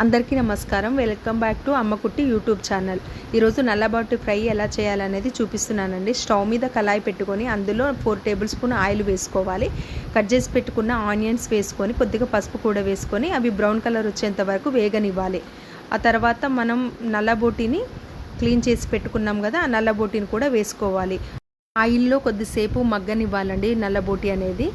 అందరికీ నమస్కారం. Welcome back to అమ్మకుట్టి YouTube channel. ఈరోజు నల్లబొట్టి ఫ్రై ఎలా చేయాలనేది చూపిస్తున్నానండి. స్టవ్ మీద కళాయి పెట్టుకొని అందులో 4 టేబుల్ స్పూన్ ఆయిల్ వేసుకోవాలి. కట్ చేసి పెట్టుకున్న ఆనియన్స్ వేసుకొని కొద్దిగా పసుపు కూడా వేసుకొని అవి బ్రౌన్ కలర్ వచ్చేంత వరకు వేగనివ్వాలి. ఆ తర్వాత మనం నల్లబొట్టిని క్లీన్ చేసి పెట్టుకున్నాం కదా, ఆ నల్లబొట్టిని కూడా వేసుకోవాలి. ఆయిల్లో కొద్దిసేపు మగ్గనివ్వాలండి నల్లబొట్టి అనేది.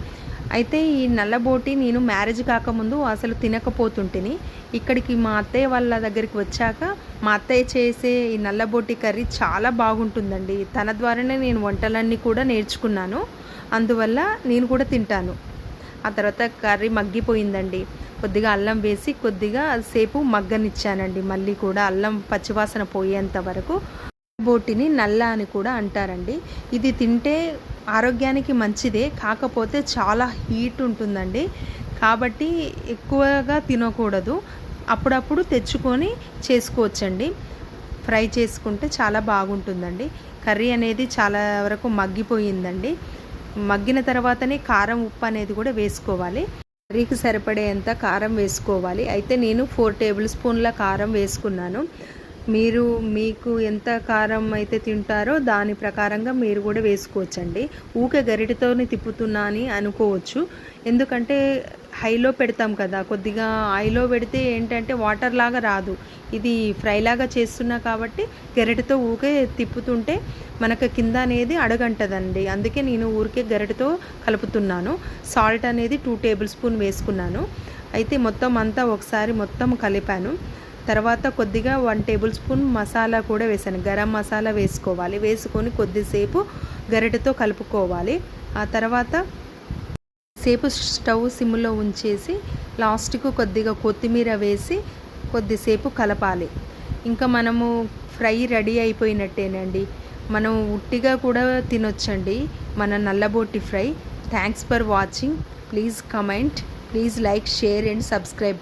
అయితే ఈ నల్లబోటి నేను మ్యారేజ్ కాకముందు అసలు తినకపోతుంటిని. ఇక్కడికి మా అత్తయ్య వాళ్ళ దగ్గరికి వచ్చాక మా అత్తయ్య చేసే ఈ నల్లబోటి కర్రీ చాలా బాగుంటుందండి. తన ద్వారానే నేను వంటలన్నీ కూడా నేర్చుకున్నాను. అందువల్ల నేను కూడా తింటాను. ఆ తర్వాత కర్రీ మగ్గిపోయిందండి. కొద్దిగా అల్లం వేసి కొద్దిగా సేపు మగ్గనిచ్చానండి. మళ్ళీ కూడా అల్లం పచ్చివాసన పోయేంత వరకు. బోటిని నల్ల అని కూడా అంటారండి. ఇది తింటే ఆరోగ్యానికి మంచిదే, కాకపోతే చాలా హీట్ ఉంటుందండి. కాబట్టి ఎక్కువగా తినకూడదు. అప్పుడప్పుడు తెచ్చుకొని చేసుకోవచ్చండి. ఫ్రై చేసుకుంటే చాలా బాగుంటుందండి. కర్రీ అనేది చాలా వరకు మగ్గిపోయిందండి. మగ్గిన తర్వాతనే కారం ఉప్పు అనేది కూడా వేసుకోవాలి. కర్రీకి సరిపడేంత కారం వేసుకోవాలి. అయితే నేను 4 టేబుల్ స్పూన్ల కారం వేసుకున్నాను. మీకు ఎంత కారం అయితే తింటారో దాని ప్రకారంగా మీరు కూడా వేసుకోవచ్చండి. ఊకే గరిటెతోని తిప్పుతున్నా అని అనుకోవచ్చు. ఎందుకంటే హైలో పెడతాం కదా, కొద్దిగా హైలో పెడితే ఏంటంటే వాటర్ లాగా రాదు. ఇది ఫ్రై లాగా చేస్తున్నా కాబట్టి గరిటెతో ఊకే తిప్పుతుంటే మనకు కింద అనేది అడగంటదండి. అందుకే నేను ఊరికే గరిటెతో కలుపుతున్నాను. సాల్ట్ అనేది 2 టేబుల్ స్పూన్ వేసుకున్నాను. అయితే మొత్తం అంతా ఒకసారి మొత్తం కలిపాను. తర్వాత కొద్దిగా 1 టేబుల్ స్పూన్ మసాలా కూడా వేసాను. గరం మసాలా వేసుకోవాలి. వేసుకొని కొద్దిసేపు గరిటెతో కలుపుకోవాలి. ఆ తర్వాత సేపు స్టవ్ సిమ్లో ఉంచేసి లాస్ట్కు కొద్దిగా కొత్తిమీర వేసి కొద్దిసేపు కలపాలి. ఇంకా మనము ఫ్రై రెడీ అయిపోయినట్టేనండి. మనం ఉట్టిగా కూడా తినొచ్చండి మన నల్లబోటి fry. Thanks for watching. Please comment, please like, share and subscribe.